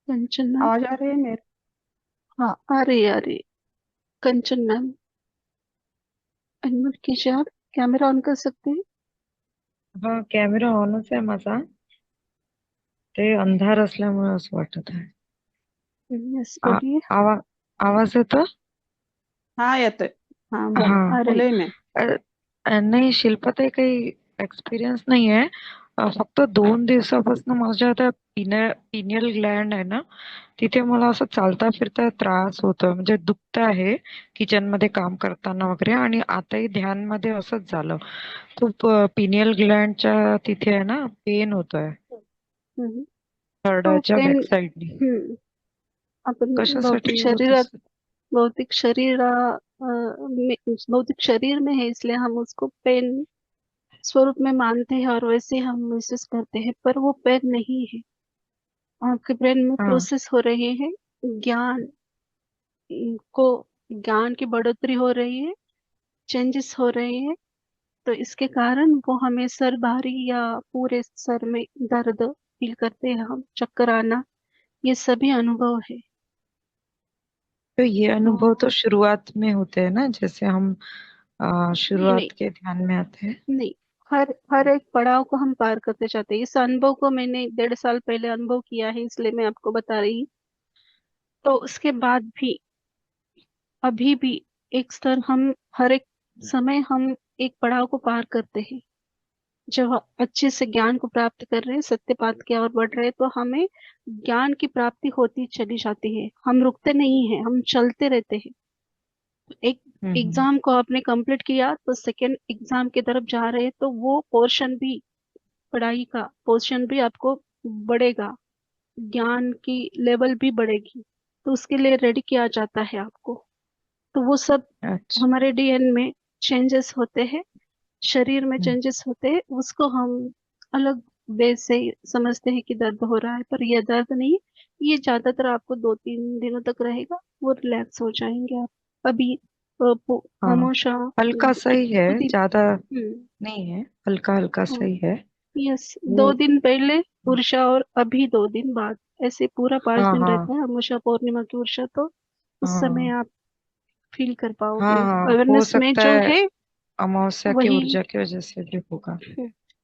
कंचन ma'am. आवाज आ रही है मेरे? हाँ, आ रही है। कंचन मैम, अनम्यूट कीजिए आप। कैमरा ऑन कर सकते हैं? हा, कॅमेरा ऑनच आहे माझा. ते अंधार असल्यामुळे असं वाटत आहे. यस, आ, बोलिए। आवा, आवाज येतो? हाँ येतोय. हाँ, हा, आ रही। बोलूय मी. नाही शिल्पाताई, काही एक्सपिरियन्स नाही आहे. फक्त 2 दिवसापासून माझ्या त्या पिनियल ग्लँड आहे ना, तिथे मला असं चालता फिरता त्रास होतोय, म्हणजे दुखत आहे किचन मध्ये काम करताना वगैरे. आणि आताही ध्यान मध्ये असंच झालं. खूप पिनियल ग्लँडच्या तिथे आहे ना, पेन होतोय हम्म, तो थर्डाच्या पेन। बॅक साईडनी. आपण कशासाठी होत असेल? भौतिक शरीर भौतिक शरीर में है, इसलिए हम उसको पेन स्वरूप में मानते हैं और वैसे हम महसूस करते हैं, पर वो पेन नहीं है। आपके ब्रेन में हाँ। प्रोसेस हो रहे हैं। ज्ञान को ज्ञान की बढ़ोतरी हो रही है, चेंजेस हो रहे हैं। तो इसके कारण वो हमें सर भारी या पूरे सर में दर्द फील करते हैं, हम चक्कर आना, ये सभी अनुभव है। तो ये तो अनुभव तो शुरुआत में होते हैं ना, जैसे हम नहीं नहीं शुरुआत के ध्यान में आते हैं। नहीं, हर हर एक पड़ाव को हम पार करते जाते हैं। इस अनुभव को मैंने 1.5 साल पहले अनुभव किया है, इसलिए मैं आपको बता रही हूँ। तो उसके बाद भी, अभी भी एक स्तर हम, हर एक समय हम एक पड़ाव को पार करते हैं। जब हम अच्छे से ज्ञान को प्राप्त कर रहे हैं, सत्यपात की ओर बढ़ रहे हैं, तो हमें ज्ञान की प्राप्ति होती चली जाती है। हम रुकते नहीं हैं, हम चलते रहते हैं। एक हम्म। एग्जाम को आपने कंप्लीट किया तो सेकेंड एग्जाम की तरफ जा रहे हैं, तो वो पोर्शन भी, पढ़ाई का पोर्शन भी आपको बढ़ेगा, ज्ञान की लेवल भी बढ़ेगी। तो उसके लिए रेडी किया जाता है आपको। तो वो सब अच्छा। हमारे डीएन में चेंजेस होते हैं, शरीर में हम्म। चेंजेस होते हैं। उसको हम अलग वे से समझते हैं कि दर्द हो रहा है, पर यह दर्द नहीं है। ये ज्यादातर आपको 2-3 दिनों तक रहेगा, वो रिलैक्स हो जाएंगे आप। अभी हाँ, खामोशा हल्का सही है, खुद ही। ज्यादा हम्म, नहीं है, हल्का हल्का हाँ, सही है। यस। वो 2 दिन पहले उर्षा और अभी 2 दिन बाद, ऐसे पूरा पांच हाँ दिन हाँ रहता है अमावस्या पौर्णिमा की उर्षा। तो उस समय हाँ आप फील कर हाँ पाओगे हाँ, हो अवेयरनेस में सकता जो है है। अमावस्या की वही, ऊर्जा की वजह से भी होगा।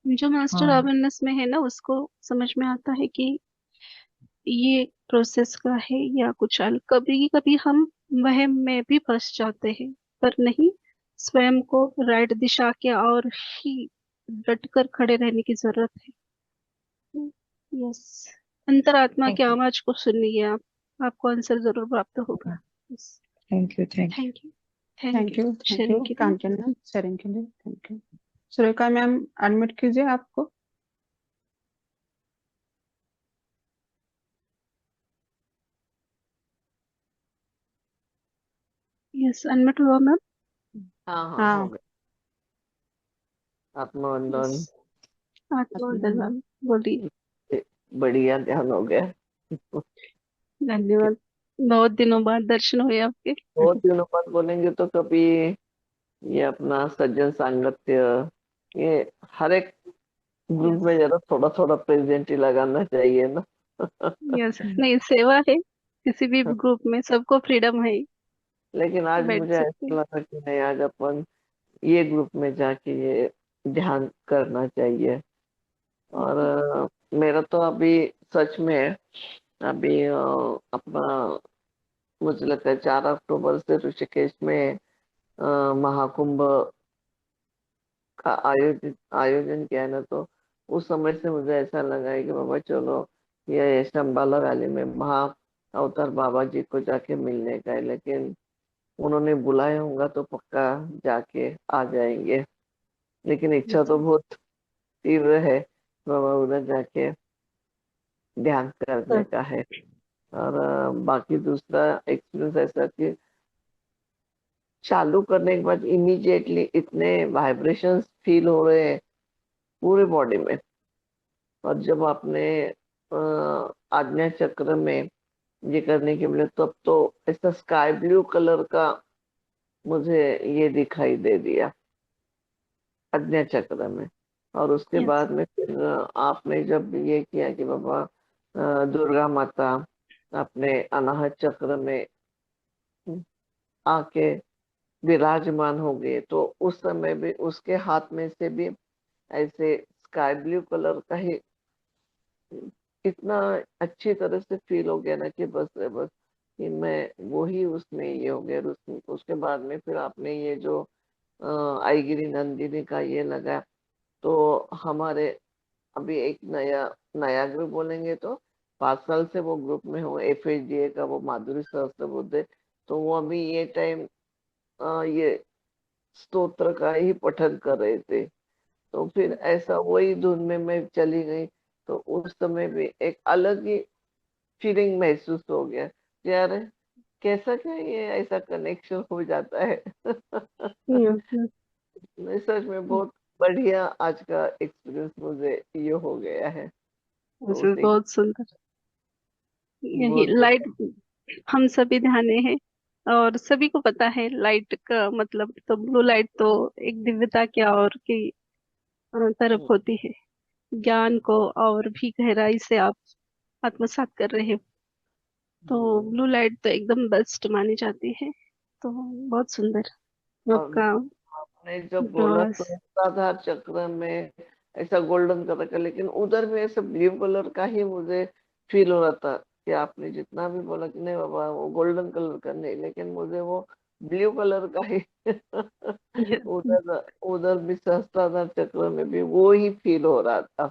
जो मास्टर हाँ। अवेयरनेस में है ना, उसको समझ में आता है कि ये प्रोसेस का है या कुछ अलग। कभी कभी हम वहम में भी फंस जाते हैं, पर नहीं, स्वयं को राइट दिशा के और ही डट कर खड़े रहने की जरूरत है। यस, अंतरात्मा की थैंक यू। आवाज को सुनिए आप, आपको आंसर जरूर प्राप्त होगा। Yes. Thank you. Thank thank you. Thank thank you you, thank you sharing के लिए। कांचन मैम, शेयरिंग के लिए thank you. Surekha ma'am, unmute कीजिए आपको। यस, अनम्यूट हुआ मैम। हाँ हाँ हो हाँ। गया। यस, आत्मवंदन। आत्मोदर मैम, बोलिए। बढ़िया ध्यान हो गया। धन्यवाद। बहुत दिनों बाद दर्शन हुए आपके। बहुत दिनों बाद बोलेंगे तो कभी ये अपना सज्जन सांगत्य, ये हर एक ग्रुप यस। में जरा थोड़ा थोड़ा प्रेजेंट ही लगाना चाहिए ना। यस, नहीं, सेवा है, किसी भी ग्रुप में सबको फ्रीडम है, लेकिन आज बैठ मुझे सकते ऐसा हैं। लगा कि नहीं, आज अपन ये ग्रुप में जाके ये ध्यान करना चाहिए। और मेरा तो अभी सच में अभी अपना, मुझे लगता है 4 अक्टूबर से ऋषिकेश में महाकुंभ का आयोजित आयोजन किया है ना, तो उस समय से मुझे ऐसा लगा है कि बाबा चलो, ये शंबाला वैली में महा अवतार बाबा जी को जाके मिलने का है। लेकिन उन्होंने बुलाया होगा तो पक्का जाके आ जाएंगे। लेकिन इच्छा Yes, तो बहुत तीव्र है, बाबा उधर जाके ध्यान करने sir. का है। और बाकी दूसरा एक्सपीरियंस ऐसा कि चालू करने के बाद इमीडिएटली इतने वाइब्रेशंस फील हो रहे हैं पूरे बॉडी में। और जब आपने आज्ञा चक्र में ये करने के लिए, तब तो ऐसा स्काई ब्लू कलर का मुझे ये दिखाई दे दिया आज्ञा चक्र में। और उसके Yes. बाद में फिर आपने जब ये किया कि बाबा दुर्गा माता अपने अनाहत चक्र में आके विराजमान हो गए, तो उस समय भी उसके हाथ में से भी ऐसे स्काई ब्लू कलर का ही इतना अच्छी तरह से फील हो गया ना कि बस कि मैं वो ही उसमें ये हो गया। उसके बाद में फिर आपने ये जो आईगिरी नंदिनी का ये लगा, तो हमारे अभी एक नया नया ग्रुप बोलेंगे तो 5 साल से वो ग्रुप में हूँ, FHDA का, वो माधुरी सहस्त्रबुद्धे। तो वो अभी ये टाइम ये स्तोत्र का ही पठन कर रहे थे, तो फिर ऐसा वही धुन में मैं चली गई। तो उस समय भी एक अलग ही फीलिंग महसूस हो गया कि यार कैसा क्या ये ऐसा कनेक्शन हो जाता है। Yes yes. नहीं, सच में बहुत बढ़िया आज का एक्सपीरियंस मुझे ये हो गया है। तो उसी की बहुत सुंदर। यही बहुत लाइट, बढ़िया। हम सभी ध्याने हैं और सभी को पता है लाइट का मतलब। तो ब्लू लाइट तो एक दिव्यता की और की तरफ होती है। ज्ञान को और भी गहराई से आप आत्मसात कर रहे हो। तो हम्म, ब्लू लाइट तो एकदम बेस्ट मानी जाती है। तो बहुत सुंदर और आपका आपने जब बोला प्रवास। सहस्त्राधार चक्र में ऐसा गोल्डन कलर का, लेकिन उधर भी ऐसा ब्लू कलर का ही मुझे फील हो रहा था कि आपने जितना भी बोला कि नहीं बाबा वो गोल्डन कलर का नहीं, लेकिन मुझे वो ब्लू कलर का ही उधर उधर भी सहस्त्राधार चक्र में भी वो ही फील हो रहा था।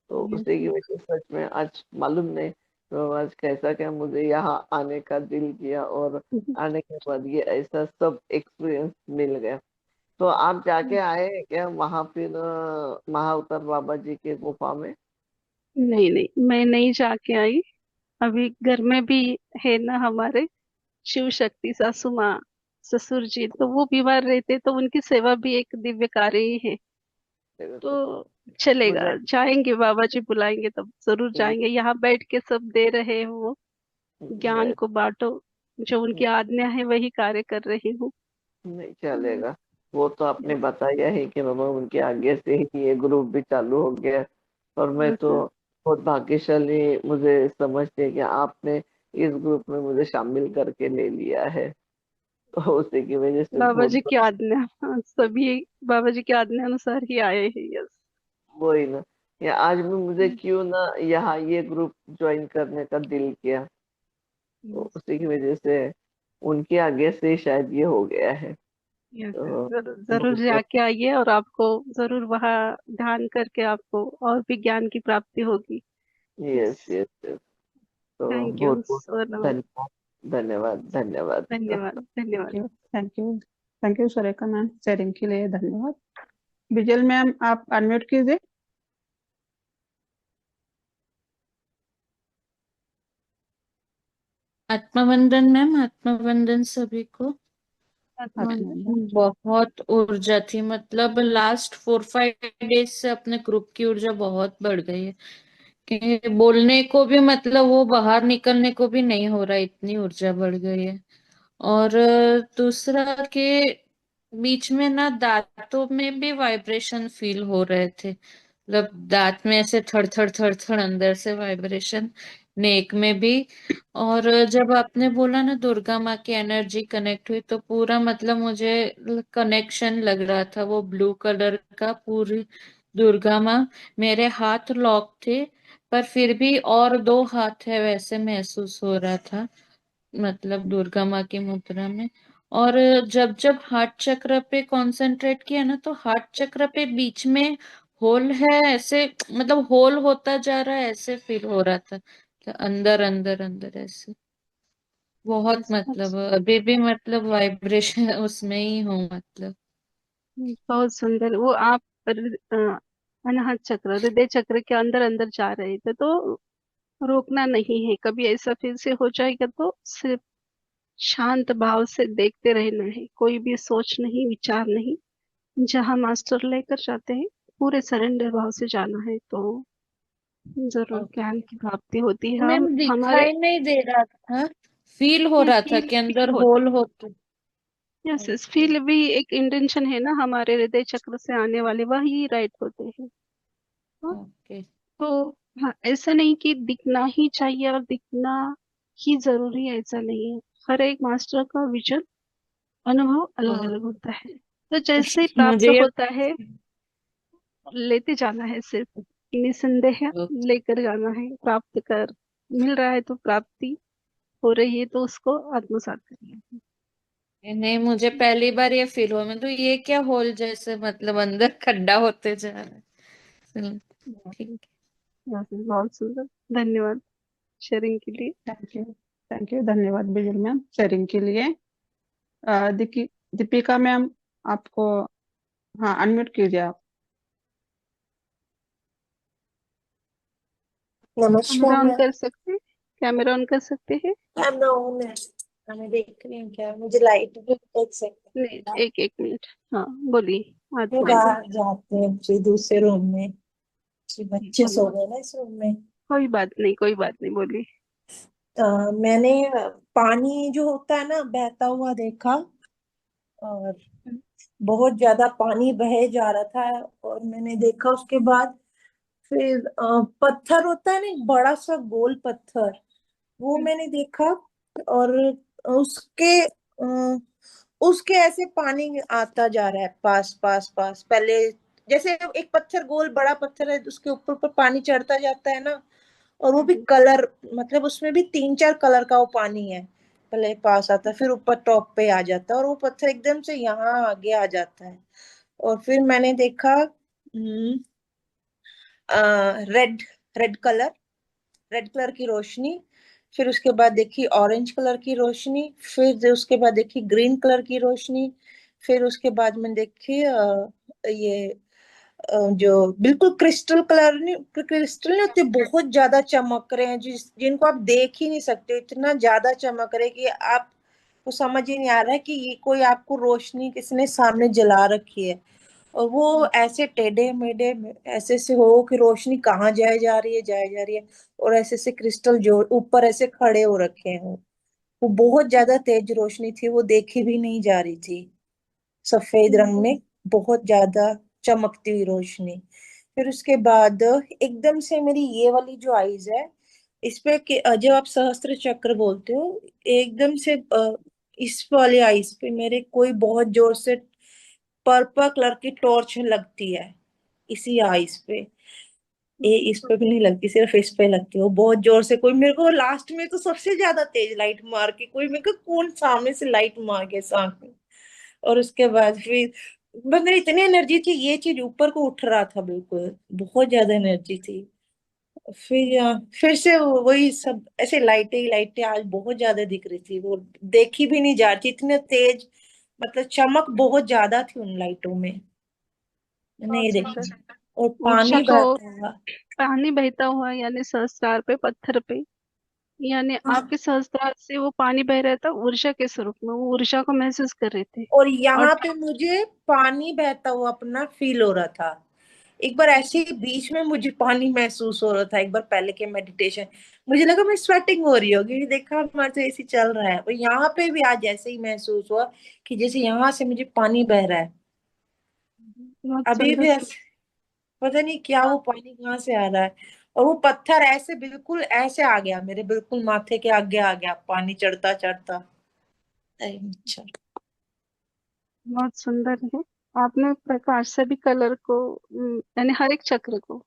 तो उसी की वजह से सच में आज मालूम नहीं तो आज कैसा क्या मुझे यहाँ आने का दिल किया, और आने के बाद ये ऐसा सब एक्सपीरियंस मिल गया। तो आप जाके आए हैं क्या वहां फिर महाअवतार बाबा जी के गुफा में? नहीं नहीं, मैं नहीं जाके आई। अभी घर में भी है ना हमारे शिव शक्ति सासू माँ, ससुर जी, तो वो बीमार रहते, तो उनकी सेवा भी एक दिव्य कार्य ही है। तो चलेगा, मुझे जाएंगे, बाबा जी बुलाएंगे तब जरूर जाएंगे। यहाँ बैठ के सब दे रहे हो, ज्ञान मैं को बांटो। जो उनकी आज्ञा है वही कार्य कर रही हूँ। नहीं चलेगा। वो तो आपने बताया ही कि बाबा उनके आगे से ही ये ग्रुप भी चालू हो गया। और मैं तो बहुत भाग्यशाली मुझे समझते हैं कि आपने इस ग्रुप में मुझे शामिल करके ले लिया है। तो उसी की वजह से बाबा बहुत जी की आज्ञा, हाँ, सभी बाबा जी की आज्ञा अनुसार ही आए हैं। यस। वही ना, या आज भी मुझे क्यों ना यहाँ ये ग्रुप ज्वाइन करने का दिल किया। तो उसी की वजह से उनके आगे से शायद ये हो गया है। यस, तो जरूर जरूर बहुत बहुत जाके आइए और आपको जरूर वहाँ ध्यान करके आपको और भी ज्ञान की प्राप्ति होगी। Yes yes. Yes yes. तो थैंक यू बहुत बहुत सो मच। धन्यवाद, धन्यवाद धन्यवाद। धन्यवाद थैंक धन्यवाद। You thank you. Thank you Surekha ma'am, sharing के लिए धन्यवाद। विजल मैम आप अनम्यूट कीजिए। आत्मवंदन मैम, आत्मवंदन सभी को। अभिनंदन। बहुत ऊर्जा थी, मतलब लास्ट 4-5 डेज से अपने ग्रुप की ऊर्जा बहुत बढ़ गई है कि बोलने को भी, मतलब वो बाहर निकलने को भी नहीं हो रहा, इतनी ऊर्जा बढ़ गई है। और दूसरा के बीच में ना दांतों में भी वाइब्रेशन फील हो रहे थे, मतलब दांत में ऐसे थड़ थड़ थड़ थड़ अंदर से वाइब्रेशन, नेक में भी। और जब आपने बोला ना दुर्गा माँ की एनर्जी कनेक्ट हुई, तो पूरा मतलब मुझे कनेक्शन लग रहा था वो ब्लू कलर का, पूरी दुर्गा माँ। मेरे हाथ लॉक थे पर फिर भी और 2 हाथ है वैसे महसूस हो रहा था, मतलब दुर्गा माँ की मुद्रा में। और जब जब हार्ट चक्र पे कंसंट्रेट किया ना, तो हार्ट चक्र पे बीच में होल है ऐसे, मतलब होल होता जा रहा है ऐसे फील हो रहा था, तो अंदर अंदर अंदर ऐसे बहुत, मतलब अभी भी मतलब वाइब्रेशन उसमें ही हूँ मतलब। बहुत सुंदर। वो आप अनाहत चक्र, हृदय चक्र के अंदर अंदर जा रहे थे, तो रोकना नहीं है। कभी ऐसा फिर से हो जाएगा तो सिर्फ शांत भाव से देखते रहना है, कोई भी सोच नहीं, विचार नहीं। जहाँ मास्टर लेकर जाते हैं पूरे सरेंडर भाव से जाना है, तो जरूर ओके। ज्ञान की प्राप्ति होती है। हम मैम हमारे दिखाई नहीं दे रहा था, फील हो ये रहा था फील कि फील अंदर होता होल होता। है। Yes yes, okay. फील भी एक इंटेंशन है ना, हमारे हृदय चक्र से आने वाले वही राइट होते हैं। हाँ, ओके। तो हाँ, ऐसा नहीं कि दिखना ही चाहिए और दिखना ही जरूरी है, ऐसा नहीं है। हर एक मास्टर का विजन, अनुभव अलग और अलग होता है। तो जैसे ही प्राप्त मुझे ये होता है, लेते जाना है, सिर्फ निसंदेह लेकर जाना है। प्राप्त कर मिल रहा है तो प्राप्ति हो रही है तो उसको आत्मसात करिए। नहीं, मुझे पहली बार ये फील हुआ, मैं तो ये क्या होल जैसे मतलब अंदर खड्डा होते जा रहा है। चलो, ठीक बहुत सुंदर। धन्यवाद शेयरिंग के लिए। थैंक यू धन्यवाद बिजल मैम शेयरिंग के लिए। दीपिका मैम आपको, हाँ अनम्यूट कीजिए आप। नमस्कार कैमरा ऑन मैम। कर सकते हैं? कैमरा ऑन कर सकते हैं? कैमरा ऑन है। मैं देख रही हूँ क्या मुझे लाइट भी एक नहीं, सेकंड। एक एक मिनट। हाँ, बोलिए, आज ये बोलिए। बाहर जाते हैं जी दूसरे रूम में। जी बच्चे कोई सो बात गए ना इस रूम में। कोई बात नहीं, कोई बात नहीं, बोलिए। मैंने पानी जो होता है ना बहता हुआ देखा, और बहुत ज्यादा पानी बहे जा रहा था। और मैंने देखा उसके बाद फिर पत्थर होता है ना एक बड़ा सा गोल पत्थर, वो मैंने देखा। और उसके उसके ऐसे पानी आता जा रहा है पास पास पास। पहले जैसे एक पत्थर गोल बड़ा पत्थर है उसके ऊपर ऊपर पानी चढ़ता जाता है ना, और वो भी कलर, मतलब उसमें भी तीन चार कलर का वो पानी है। पहले पास आता है फिर ऊपर टॉप पे आ जाता है, और वो पत्थर एकदम से यहाँ आगे आ जाता है। और फिर मैंने देखा red red colour red colour की रोशनी। फिर उसके बाद देखी ऑरेंज कलर की रोशनी। फिर उसके बाद देखी ग्रीन कलर की रोशनी। फिर उसके बाद मैंने देखी ये जो बिल्कुल क्रिस्टल कलर नहीं, क्रिस्टल नहीं होते, बहुत ज्यादा चमक रहे हैं जिनको आप देख ही नहीं सकते, इतना ज्यादा चमक रहे कि आपको समझ ही नहीं आ रहा है कि ये कोई आपको रोशनी किसने सामने जला रखी है। और वो ऐसे टेढ़े मेढ़े ऐसे से हो कि रोशनी कहाँ जाए जा रही है जाए जा रही है। और ऐसे से क्रिस्टल जो ऊपर ऐसे खड़े हो रखे हैं वो बहुत ज्यादा तेज रोशनी थी, वो देखी भी नहीं जा रही थी। सफेद रंग में बहुत ज्यादा चमकती हुई रोशनी। फिर उसके बाद एकदम से मेरी ये वाली जो आईज है इस पे जब आप सहस्त्र चक्र बोलते हो, एकदम से इस वाली आईज पे मेरे कोई बहुत जोर से पर्पल कलर की टॉर्च लगती है इसी आईज पे। ये इस पे भी नहीं लगती, सिर्फ इस पे लगती है वो बहुत जोर से। कोई मेरे को लास्ट में तो सबसे ज्यादा तेज लाइट मार के, कोई मेरे को कौन सामने से लाइट मार के सामने। और उसके बाद फिर मतलब इतनी एनर्जी थी, ये चीज ऊपर को उठ रहा था बिल्कुल, बहुत ज्यादा एनर्जी थी। फिर से वही सब ऐसे लाइटें ही लाइटें आज बहुत ज्यादा दिख रही थी, वो देखी भी नहीं जा रही थी इतने तेज, मतलब चमक बहुत ज्यादा थी उन लाइटों में। नहीं बहुत देखी। सुंदर। और ऊर्जा पानी को, बहता हुआ। पानी बहता हुआ यानी सहस्त्रार पे, पत्थर पे, यानी हाँ, आपके सहस्त्रार से वो पानी बह रहा था ऊर्जा के स्वरूप में, वो ऊर्जा को महसूस कर रहे थे। और और यहाँ पे मुझे पानी बहता हुआ अपना फील हो रहा था। एक बार ऐसे ही बीच में मुझे पानी महसूस हो रहा था, एक बार पहले के मेडिटेशन मुझे लगा मैं स्वेटिंग हो रही होगी, देखा हमारे तो एसी चल रहा है, और यहाँ पे भी आज ऐसे ही महसूस हुआ कि जैसे यहाँ से मुझे पानी बह रहा है। बहुत अभी सुंदर। भी ऐसे पता नहीं क्या वो पानी कहाँ से आ रहा है। और वो पत्थर ऐसे बिल्कुल ऐसे आ गया मेरे बिल्कुल माथे के आगे आ गया पानी चढ़ता चढ़ता। अच्छा। बहुत सुंदर है। आपने प्रकाश से भी कलर को, यानी हर एक चक्र को,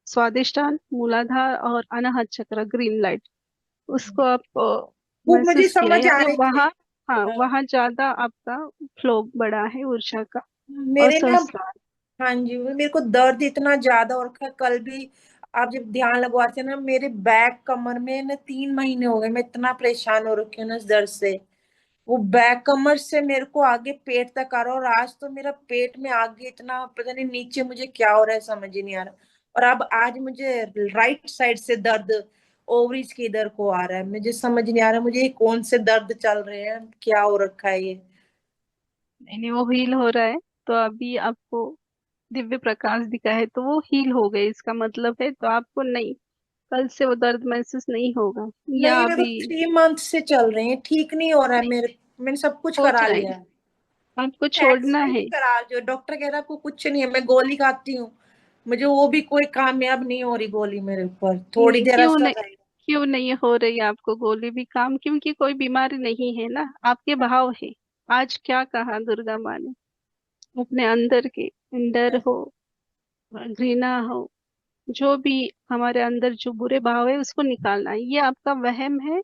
स्वादिष्टान, मूलाधार और अनाहत चक्र, ग्रीन लाइट, उसको आप वो मुझे महसूस किया, समझ आ यानी रहे थे। वहाँ, हाँ, हाँ, वहाँ ज्यादा आपका फ्लो बढ़ा है ऊर्जा का। और मेरे ना, सहस्त्रार। हाँ जी, वो मेरे को दर्द इतना ज्यादा और कल भी आप जब ध्यान लगवाते हैं ना मेरे बैक कमर में ना 3 महीने हो गए, मैं इतना परेशान हो रखी हूँ ना इस दर्द से। वो बैक कमर से मेरे को आगे पेट तक आ रहा है, और आज तो मेरा पेट में आगे इतना पता नहीं नीचे मुझे क्या हो रहा है समझ ही नहीं आ रहा। और अब आज मुझे राइट साइड से दर्द ओवरीज के इधर को आ रहा है, मुझे समझ नहीं आ रहा मुझे ये कौन से दर्द चल रहे हैं, क्या हो रखा है ये। नहीं नहीं, वो हील हो रहा है। तो अभी आपको दिव्य प्रकाश दिखा है तो वो हील हो गए, इसका मतलब है। तो आपको नहीं, कल से वो दर्द महसूस नहीं होगा, या नहीं मेरे को अभी 3 मंथ से चल रहे हैं, ठीक नहीं हो रहा है नहीं, मेरे। मैंने सब कुछ हो करा लिया जाएगा। है। आपको छोड़ना एक्सरे भी है। करा, जो डॉक्टर कह रहा है आपको कुछ नहीं है, मैं गोली खाती हूँ मुझे वो भी कोई कामयाब नहीं हो रही गोली मेरे ऊपर, थोड़ी नहीं, देर क्यों असर नहीं, रहेगा। क्यों नहीं हो रही आपको गोली भी काम? क्योंकि कोई बीमारी नहीं है ना, आपके भाव है। आज क्या कहा दुर्गा माँ ने? अपने अंदर के, डर हो, घृणा हो, जो भी हमारे अंदर जो बुरे भाव है उसको निकालना है। ये आपका वहम है,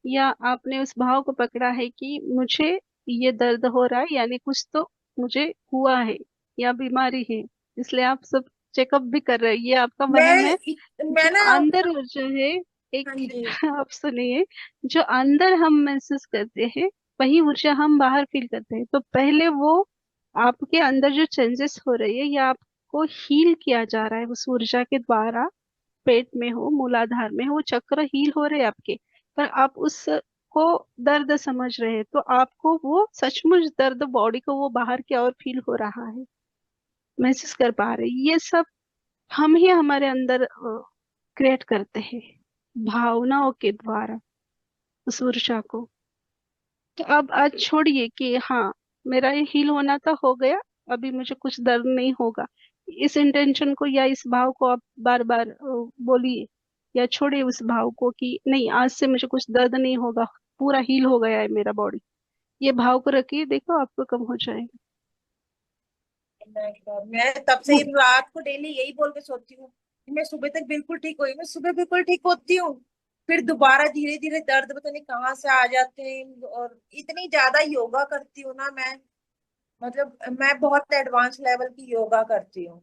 या आपने उस भाव को पकड़ा है कि मुझे ये दर्द हो रहा है, यानी कुछ तो मुझे हुआ है या बीमारी है, इसलिए आप सब चेकअप भी कर रहे हैं। ये आपका वहम है। मैं जो ना, अंदर ऊर्जा है, एक हाँ जी, आप सुनिए, जो अंदर हम महसूस करते हैं वही ऊर्जा हम बाहर फील करते हैं। तो पहले वो आपके अंदर जो चेंजेस हो रही है, या आपको हील किया जा रहा है उस ऊर्जा के द्वारा, पेट में हो, मूलाधार में हो, वो चक्र हील हो रहे हैं आपके। पर आप उस को दर्द समझ रहे हैं, तो आपको वो सचमुच दर्द बॉडी को वो बाहर की ओर फील हो रहा है, महसूस कर पा रहे हैं। ये सब हम ही हमारे अंदर क्रिएट करते हैं भावनाओं के द्वारा उस ऊर्जा को। तो अब आज छोड़िए कि हाँ, मेरा ये हील होना तो हो गया, अभी मुझे कुछ दर्द नहीं होगा। इस इंटेंशन को या इस भाव को आप बार बार बोलिए, या छोड़िए उस भाव को कि नहीं, आज से मुझे कुछ दर्द नहीं होगा, पूरा हील हो गया है मेरा बॉडी। ये भाव को रखिए, देखो आपको कम हो जाएगा। मैं तब से ही रात को डेली यही बोल के सोती हूँ कि मैं सुबह तक बिल्कुल ठीक हुई, मैं सुबह बिल्कुल ठीक होती हूँ, फिर दोबारा धीरे धीरे दर्द पता नहीं कहाँ से आ जाते हैं। और इतनी ज्यादा योगा करती हूँ ना मैं, मतलब मैं बहुत एडवांस लेवल की योगा करती हूँ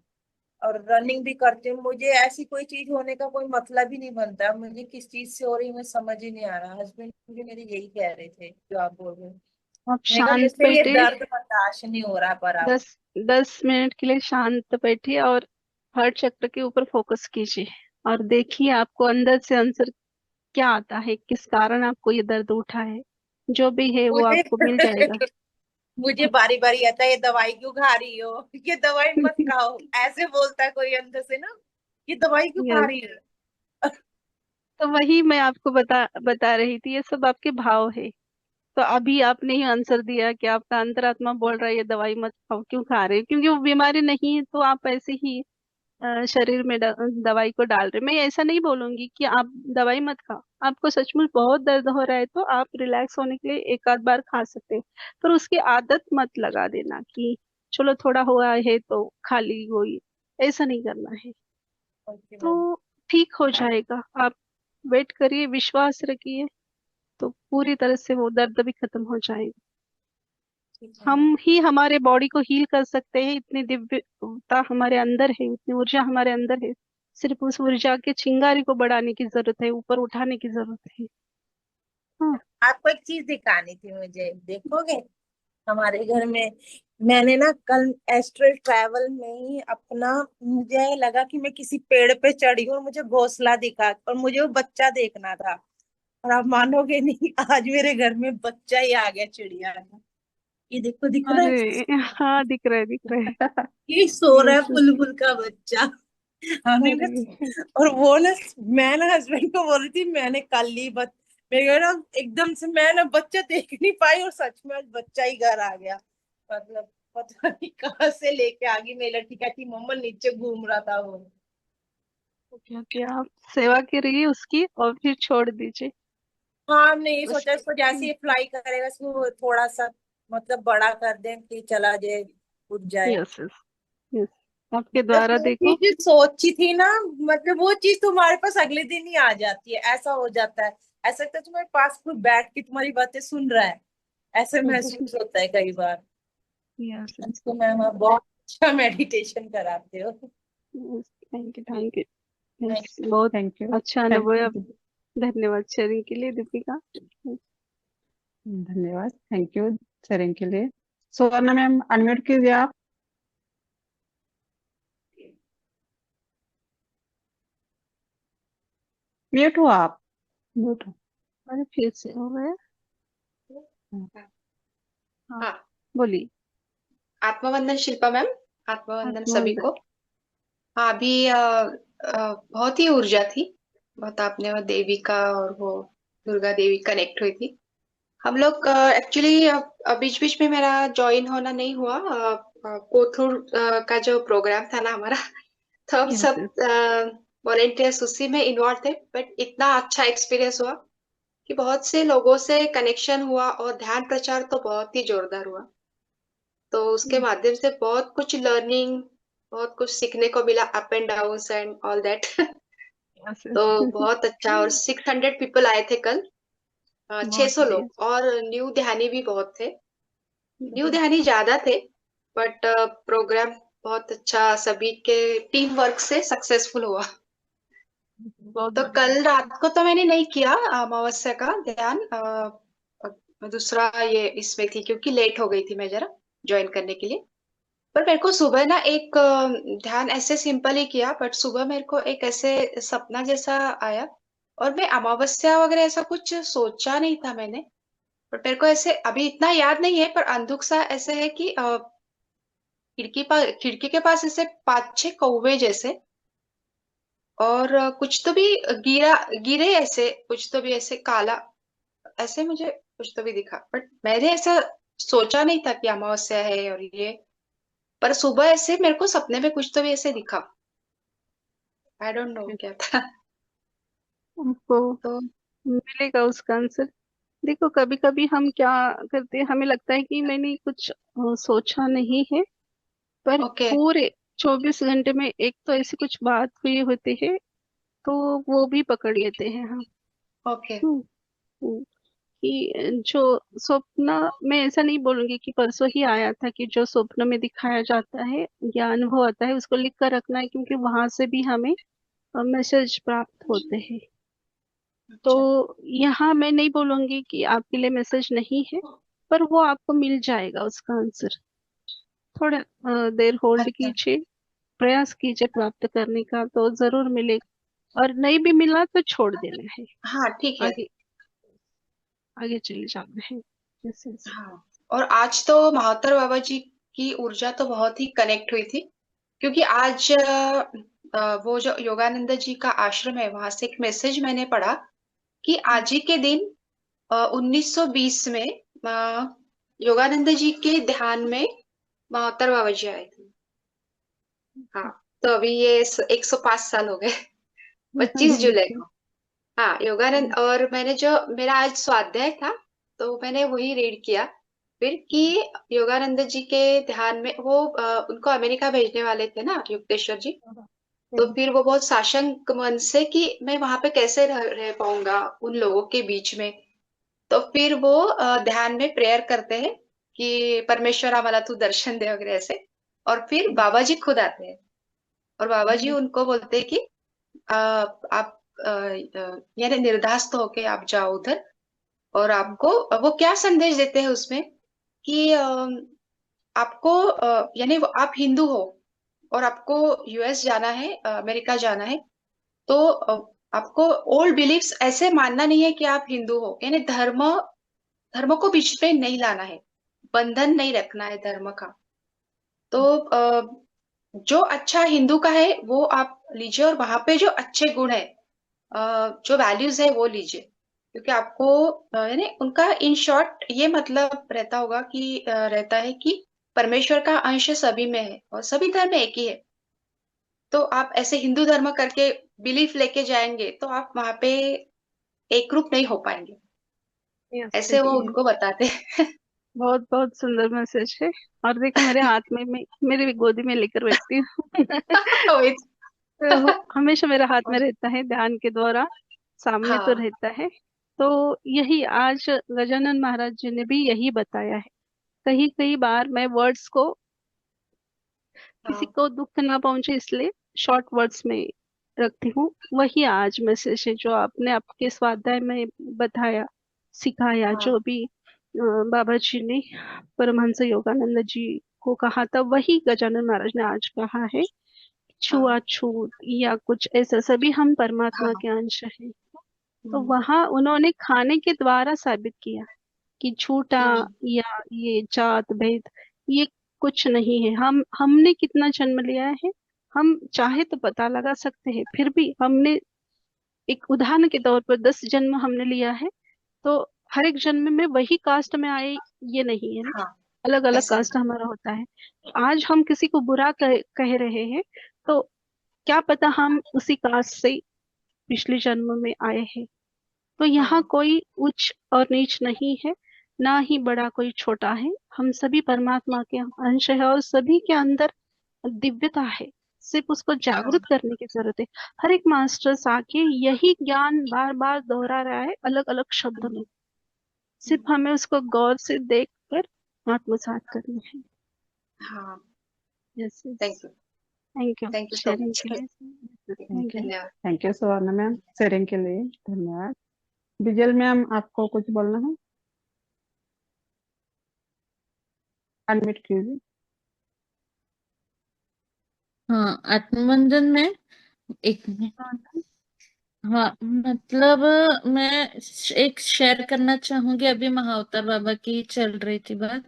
और रनिंग भी करती हूँ। मुझे ऐसी कोई चीज होने का कोई मतलब ही नहीं बनता, मुझे किस चीज से हो रही है मैं समझ ही नहीं आ रहा। हस्बैंड भी मेरे यही कह रहे थे जो आप बोल रहे हो। आप मैं कहा शांत मुझसे ये बैठे, दर्द बर्दाश्त नहीं हो रहा, पर अब 10 10 मिनट के लिए शांत बैठिए और हर चक्र के ऊपर फोकस कीजिए, और देखिए आपको अंदर से आंसर क्या आता है, किस कारण आपको ये दर्द उठा है। जो भी है वो मुझे आपको मिल जाएगा। मुझे बारी बारी आता है, ये दवाई क्यों खा रही हो, ये दवाई मत खाओ, ऐसे बोलता है कोई अंदर से ना, ये दवाई क्यों खा यस, रही है। तो वही मैं आपको बता रही थी, ये सब आपके भाव है। तो अभी आपने ही आंसर दिया कि आपका अंतरात्मा बोल रहा है ये दवाई मत खाओ, क्यों खा रहे हो? क्योंकि वो बीमारी नहीं है, तो आप ऐसे ही शरीर में दवाई को डाल रहे। मैं ऐसा नहीं बोलूंगी कि आप दवाई मत खाओ, आपको सचमुच बहुत दर्द हो रहा है तो आप रिलैक्स होने के लिए एक आध बार खा सकते हैं, पर उसकी आदत मत लगा देना कि चलो थोड़ा हुआ है तो खा ली कोई, ऐसा नहीं करना है। Okay ma'am. तो ठीक हो जाएगा, आप वेट करिए, विश्वास रखिए, तो पूरी तरह से वो दर्द भी खत्म हो जाएगा। ठीक है हम मैम। ही हमारे बॉडी को हील कर सकते हैं, इतनी दिव्यता हमारे अंदर है, इतनी ऊर्जा हमारे अंदर है। सिर्फ उस ऊर्जा के चिंगारी को बढ़ाने की जरूरत है, ऊपर उठाने की जरूरत है। हाँ। आपको एक चीज दिखानी थी मुझे, देखोगे हमारे घर में? मैंने ना कल एस्ट्रल ट्रैवल में ही अपना, मुझे लगा कि मैं किसी पेड़ पे चढ़ी हूँ और मुझे घोंसला दिखा और मुझे वो बच्चा देखना था। और आप मानोगे नहीं, आज मेरे घर में बच्चा ही आ गया चिड़िया का। ये देखो, दिख रहा है? अरे हाँ, दिख रहा है, दिख रहा है। ये सो रहा है, यस। बुलबुल का बच्चा। हमने ना, अरे और वो ना, मैं ना हस्बैंड को बोल रही थी मैंने कल ही मेरे घर ना एकदम से मैं ना बच्चा देख नहीं पाई और सच में आज बच्चा ही घर आ गया। मतलब पता नहीं कहाँ से लेके आ गई, मेरी लड़की कहती मम्मा नीचे घूम रहा था वो। क्या क्या, आप सेवा करिए उसकी और फिर छोड़ दीजिए हाँ, हमने ये सोचा इसको जैसे उसकी। ये फ्लाई करेगा इसको थोड़ा सा मतलब बड़ा कर दें कि चला जाए, उड़ जाए। यस यस यस, आपके जब द्वारा वो देखो। चीज सोची थी ना, मतलब वो चीज तुम्हारे पास अगले दिन ही आ जाती है, ऐसा हो जाता है। ऐसा लगता है तुम्हारे पास कोई बैठ के तुम्हारी बातें सुन रहा है, ऐसे महसूस होता है कई बार। यस यस, तो मैम आप बहुत अच्छा मेडिटेशन कराते हो। Thank you, thank you. Thank yes, बहुत थैंक यू। अच्छा अनुभव है। धन्यवाद शेयरिंग के लिए दीपिका। धन्यवाद, थैंक यू शेयरिंग के लिए। सुवर्णा मैम अनम्यूट कीजिए आप। म्यूट हो आप, म्यूट हो। अरे फिर से हो गया। हाँ, हाँ, बोलिए। आत्मवंदन शिल्पा मैम, आत्मवंदन सभी आत्मवंदन। को। हाँ, अभी बहुत ही ऊर्जा थी, बहुत। आपने वो देवी का और वो दुर्गा देवी कनेक्ट हुई थी। हम लोग एक्चुअली बीच बीच में मेरा ज्वाइन होना नहीं हुआ, कोथरूड का जो प्रोग्राम था ना हमारा, तो हम यस सब यस वॉलेंटियर्स उसी में इन्वॉल्व थे, बट इतना अच्छा एक्सपीरियंस हुआ कि बहुत से लोगों से कनेक्शन हुआ और ध्यान प्रचार तो बहुत ही जोरदार हुआ। तो उसके माध्यम से बहुत कुछ लर्निंग, बहुत कुछ सीखने को मिला, up and downs and all that. Yes तो यस बहुत अच्छा। और 600 पीपल आए थे कल, बहुत 600 बढ़िया। लोग, और न्यू ध्यानी भी बहुत थे। न्यू ध्यानी ज्यादा थे, बट प्रोग्राम बहुत अच्छा, सभी के टीम वर्क से सक्सेसफुल हुआ। बहुत तो बढ़िया। कल रात को तो मैंने नहीं किया अमावस्या का ध्यान, दूसरा ये इसमें थी, क्योंकि लेट हो गई थी मैं जरा ज्वाइन करने के लिए। पर मेरे को सुबह ना एक ध्यान ऐसे सिंपल ही किया, बट सुबह मेरे को एक ऐसे सपना जैसा आया, और मैं अमावस्या वगैरह ऐसा कुछ सोचा नहीं था मैंने। पर मेरे को ऐसे अभी इतना याद नहीं है, पर अंधुक सा ऐसे है कि खिड़की के पास ऐसे 5-6 कौवे जैसे, और कुछ तो भी गिरा, गिरे ऐसे, कुछ तो भी ऐसे काला, ऐसे मुझे कुछ तो भी दिखा, बट मैंने ऐसा सोचा नहीं था कि अमावस्या है और ये। पर सुबह ऐसे मेरे को सपने में कुछ तो भी ऐसे दिखा, आई डोंट नो क्या था। हमको तो मिलेगा उसका आंसर। देखो कभी कभी हम क्या करते हैं, हमें लगता है कि मैंने कुछ सोचा नहीं है, पर ओके। पूरे 24 घंटे में एक तो ऐसी कुछ बात हुई होती है, तो वो भी पकड़ लेते हैं हम। ओके। हम्म, हम्म, कि जो स्वप्न, मैं ऐसा नहीं बोलूंगी कि परसों ही आया था, कि जो स्वप्न में दिखाया जाता है या अनुभव आता है उसको लिख कर रखना है, क्योंकि वहां से भी हमें मैसेज प्राप्त होते हैं। तो अच्छा। यहाँ मैं नहीं बोलूंगी कि आपके लिए मैसेज नहीं है, पर वो आपको मिल जाएगा उसका आंसर। थोड़ा देर होल्ड अच्छा। कीजिए, प्रयास कीजिए प्राप्त करने का, तो जरूर मिलेगा। और नहीं भी मिला तो छोड़ देना है, हाँ ठीक है। आगे आगे चले जाना है। Yes yes. हाँ, और आज तो महात्मा बाबा जी की ऊर्जा तो बहुत ही कनेक्ट हुई थी, क्योंकि आज वो जो योगानंद जी का आश्रम है, वहां से एक मैसेज मैंने पढ़ा कि आज ही के दिन 1920 में योगानंद जी के ध्यान में महात्मा बाबा जी आए थे। हाँ, तो अभी ये 105 साल हो गए, 25 जुलाई को। हाँ, योगानंद। और मैंने जो मेरा आज स्वाध्याय था, तो मैंने वही रीड किया फिर कि योगानंद जी के ध्यान में वो उनको अमेरिका भेजने वाले थे ना, युक्तेश्वर जी। तो फिर वो बहुत साशंक मन से कि मैं वहां पे कैसे रह पाऊंगा उन लोगों के बीच में। तो फिर वो ध्यान में प्रेयर करते हैं कि परमेश्वर आम्हाला तू दर्शन दे वगैरह ऐसे। और फिर बाबा जी खुद आते हैं, और बाबा जी उनको बोलते हैं कि आप यानी निर्धास्त होके आप जाओ उधर। और आपको वो क्या संदेश देते हैं उसमें कि आपको यानी आप हिंदू हो और आपको यूएस जाना है, अमेरिका जाना है, तो आपको ओल्ड बिलीफ्स ऐसे मानना नहीं है कि आप हिंदू हो, यानी धर्म धर्म को बीच में नहीं लाना है, बंधन नहीं रखना है धर्म का। तो जो अच्छा हिंदू का है वो आप लीजिए, और वहां पे जो अच्छे गुण है, जो वैल्यूज है वो लीजिए, क्योंकि आपको यानी उनका इन शॉर्ट ये मतलब रहता होगा कि रहता है कि परमेश्वर का अंश सभी में है और सभी धर्म एक ही है। तो आप ऐसे हिंदू धर्म करके बिलीफ लेके जाएंगे तो आप वहां पे एक रूप नहीं हो पाएंगे, यस ऐसे वो सही है। उनको बताते हैं। बहुत बहुत सुंदर मैसेज है। और देखो मेरे हाथ में, मैं मेरी भी गोदी में लेकर बैठती हूँ। वही तो तो। हमेशा मेरा हाथ में रहता है ध्यान के द्वारा, सामने तो हाँ। रहता है। तो यही आज गजानन महाराज जी ने भी यही बताया है। कई कई बार मैं वर्ड्स को, किसी हाँ। को दुख ना पहुंचे इसलिए शॉर्ट वर्ड्स में रखती हूँ। वही आज मैसेज है जो आपने आपके स्वाध्याय में बताया, सिखाया, हाँ। जो भी बाबा जी ने परमहंस योगानंद जी को कहा था, वही गजानन महाराज ने आज कहा है। हाँ। छुआछूत या कुछ ऐसा, सभी हम परमात्मा हाँ। के अंश हैं। तो हम्म। वहां उन्होंने खाने के द्वारा साबित किया कि झूठा हम्म। या ये जात भेद, ये कुछ नहीं है। हमने कितना जन्म लिया है, हम चाहे तो पता लगा सकते हैं। फिर भी हमने, एक उदाहरण के तौर पर 10 जन्म हमने लिया है, तो हर एक जन्म में वही कास्ट में आए, ये नहीं है ना। हाँ, अलग अलग ऐसा कास्ट नहीं। हमारा होता है। आज हम किसी को बुरा कह रहे हैं, तो क्या पता हम उसी कास्ट से पिछले जन्म में आए हैं। तो यहाँ हाँ कोई उच्च और नीच नहीं है, ना ही बड़ा कोई छोटा है। हम सभी परमात्मा के अंश है और सभी के अंदर दिव्यता है। सिर्फ उसको हाँ जागृत करने की जरूरत है। हर एक मास्टर्स आके यही ज्ञान बार बार दोहरा रहा है अलग अलग शब्द में। सिर्फ हमें उसको गौर से देख कर आत्मसात करना है। हाँ yes thank you thank you thank you so sharing much. के लिए। Thank you. धन्यवाद। Thank you Suvarna ma'am, sharing के लिए धन्यवाद। बिजल मैम, आपको कुछ बोलना है? अनम्यूट कीजिए। हाँ, आत्मबंधन में एक मिनट। हाँ मतलब मैं एक शेयर करना चाहूंगी। अभी महाअवतार बाबा की चल रही थी बात।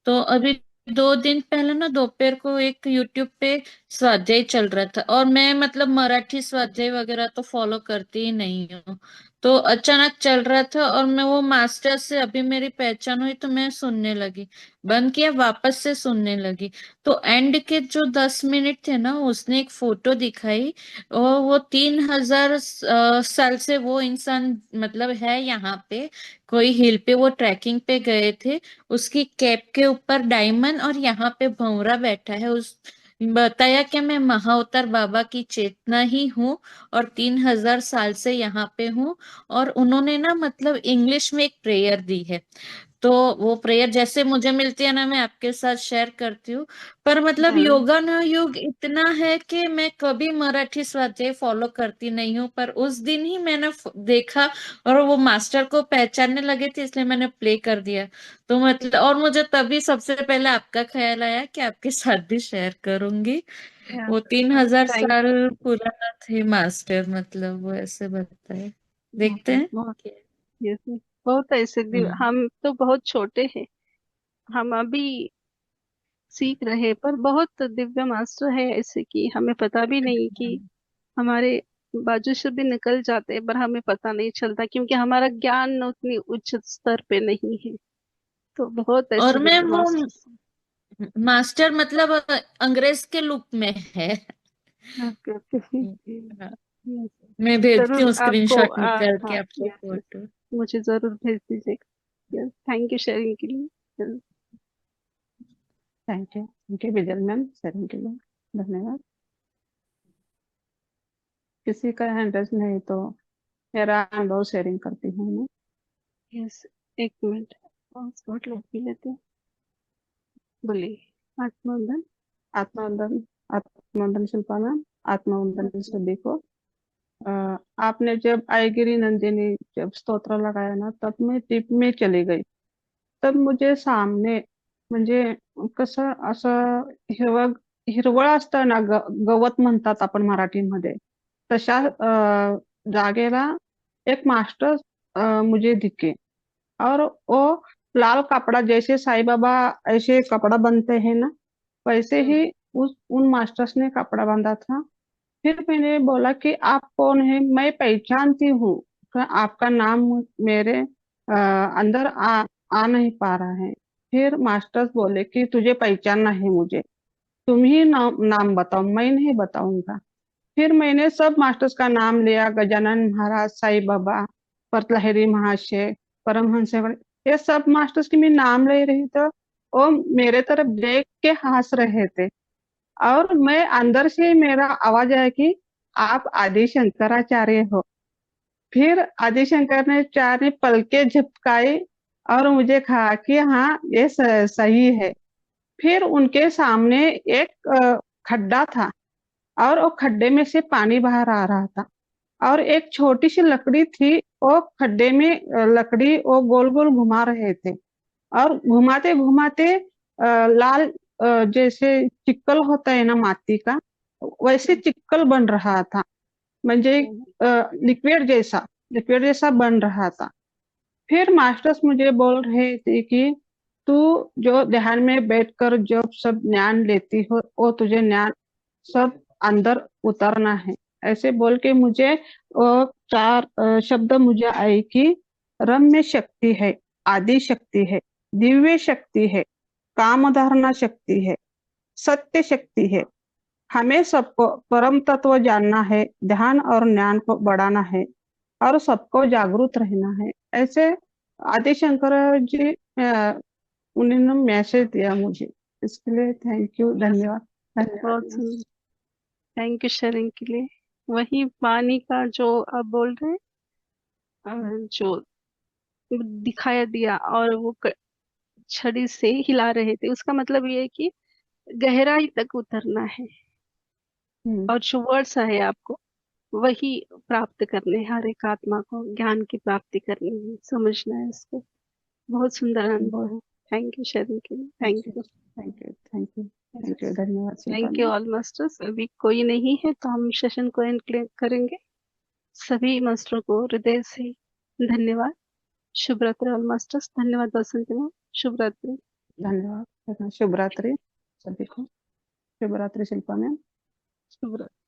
तो अभी 2 दिन पहले ना दोपहर को एक यूट्यूब पे स्वाध्याय चल रहा था, और मैं मतलब मराठी स्वाध्याय वगैरह तो फॉलो करती ही नहीं हूँ। तो अचानक चल रहा था और मैं वो मास्टर से अभी मेरी पहचान हुई तो मैं सुनने लगी। बंद किया, वापस से सुनने लगी। तो एंड के जो 10 मिनट थे ना, उसने एक फोटो दिखाई और वो 3,000 साल से वो इंसान मतलब है यहाँ पे। कोई हिल पे वो ट्रैकिंग पे गए थे। उसकी कैप के ऊपर डायमंड और यहाँ पे भंवरा बैठा है। उस बताया कि मैं महाअवतार बाबा की चेतना ही हूँ और 3,000 साल से यहाँ पे हूँ। और उन्होंने ना मतलब इंग्लिश में एक प्रेयर दी है। तो वो प्रेयर जैसे मुझे मिलती है ना, मैं आपके साथ शेयर करती हूँ। पर मतलब हाँ योगा न युग इतना है कि मैं कभी मराठी स्वाध्याय फॉलो करती नहीं हूँ, पर उस दिन ही मैंने देखा और वो मास्टर को पहचानने लगे थे, इसलिए मैंने प्ले कर दिया। तो मतलब और मुझे तभी सबसे पहले आपका ख्याल आया कि आपके साथ भी शेयर करूंगी। वो 3,000 थैंक साल पुराना थे मास्टर, मतलब वो ऐसे बताए। यू देखते हैं बहुत। यस बहुत ऐसे हम्म। हम तो बहुत छोटे हैं। हम अभी सीख रहे, पर बहुत दिव्य मास्टर है ऐसे कि हमें पता भी नहीं कि हमारे बाजू से भी निकल जाते हैं, पर हमें पता नहीं चलता क्योंकि हमारा ज्ञान उतनी उच्च स्तर पे नहीं है। तो बहुत ऐसे और मैं दिव्य वो मास्टर्स मास्टर मतलब अंग्रेज के लुक में है। हैं। Okay okay. हाँ, यस मैं भेजती जरूर हूँ आपको स्क्रीनशॉट निकाल के हाँ आपको यस यस फोटो। मुझे जरूर भेज दीजिएगा। यस थैंक यू शेयरिंग के लिए। Yes, thank you Bijal ma'am, sharing के लिए धन्यवाद। किसी का हैंड रेज नहीं तो मेरा अनुभव शेयरिंग करती हूँ मैं। yes, एक मिनट पासवर्ड लॉक भी लेते हैं। बोलिए आत्मबंधन। आत्मवंदन, आत्मवंदन शिल्पा मैम, आत्मवंदन सभी को। अ, आपने जब आयगिरी नंदिनी जब स्तोत्र लगाया ना, तब मैं टिप में चली गई। तब मुझे सामने म्हणजे कसं असं हिरवळ असतं ना, गवत म्हणतात आपण मराठीमध्ये, तशा जागेला एक मास्टर मुझे दिखे। और वो लाल कपड़ा, जैसे साईं बाबा ऐसे कपड़ा बनते हैं ना, वैसे ही उस उन मास्टर्स ने कपड़ा बांधा था। फिर मैंने बोला कि आप कौन है, मैं पहचानती हूँ। तो आपका नाम मेरे अंदर आ नहीं पा रहा है। फिर मास्टर्स बोले कि तुझे पहचानना है मुझे, तुम ही नाम बताओ, मैं नहीं बताऊंगा। फिर मैंने सब मास्टर्स का नाम लिया, गजानन महाराज, साईं बाबा, परतलहरी महाशय, परमहंस, ये सब मास्टर्स की मैं नाम ले रही तो वो मेरे तरफ देख के हंस रहे थे। और मैं अंदर से मेरा आवाज आया कि आप आदि शंकराचार्य हो। फिर आदि शंकराचार्य ने पलके झपकाई और मुझे कहा कि हाँ ये सही है। फिर उनके सामने एक खड्डा था और वो खड्डे में से पानी बाहर आ रहा था। और एक छोटी सी लकड़ी थी, वो खड्डे में लकड़ी वो गोल गोल घुमा रहे थे। और घुमाते घुमाते लाल जैसे चिक्कल होता है ना माती का, वैसे चिक्कल बन रहा था। म्हणजे लिक्विड जैसा बन रहा था। फिर मास्टर्स मुझे बोल रहे थे कि तू जो ध्यान में बैठकर जब सब ज्ञान लेती हो, वो तुझे ज्ञान सब अंदर उतरना है। ऐसे बोल के मुझे चार शब्द मुझे आए कि रम्य शक्ति है, आदि शक्ति है, दिव्य शक्ति है, काम धारणा शक्ति है, सत्य शक्ति है, हमें सबको परम तत्व जानना है, ध्यान और ज्ञान को बढ़ाना है और सबको जागरूक रहना है। ऐसे आदि शंकर जी उन्होंने मैसेज दिया मुझे। इसके लिए थैंक यू, धन्यवाद। धन्यवाद बहुत मैम। सुंदर। थैंक यू शेयरिंग के लिए। वही पानी का जो आप बोल रहे हैं, जो दिखाया दिया और वो छड़ी से हिला रहे थे, उसका मतलब ये है कि गहराई तक उतरना है हम्म, और जो वर्ड्स है आपको वही प्राप्त करने हैं। हर एक आत्मा को ज्ञान की प्राप्ति करनी है, समझना है इसको। बहुत सुंदर अनुभव है। थैंक यू शेयरिंग के लिए। Thank you. Thank you, thank you, thank you, धन्यवाद Shilpa thank you ma'am. All masters. अभी कोई नहीं है तो हम सेशन को एंड करेंगे। सभी मास्टरों को हृदय से धन्यवाद। शुभ रात्रि ऑल मास्टर्स। धन्यवाद बसंती मैम। शुभ रात्रि। धन्यवाद। शुभ रात्रि सभी को। शुभ रात्रि शिल्पा मैम। शुभ रात्रि।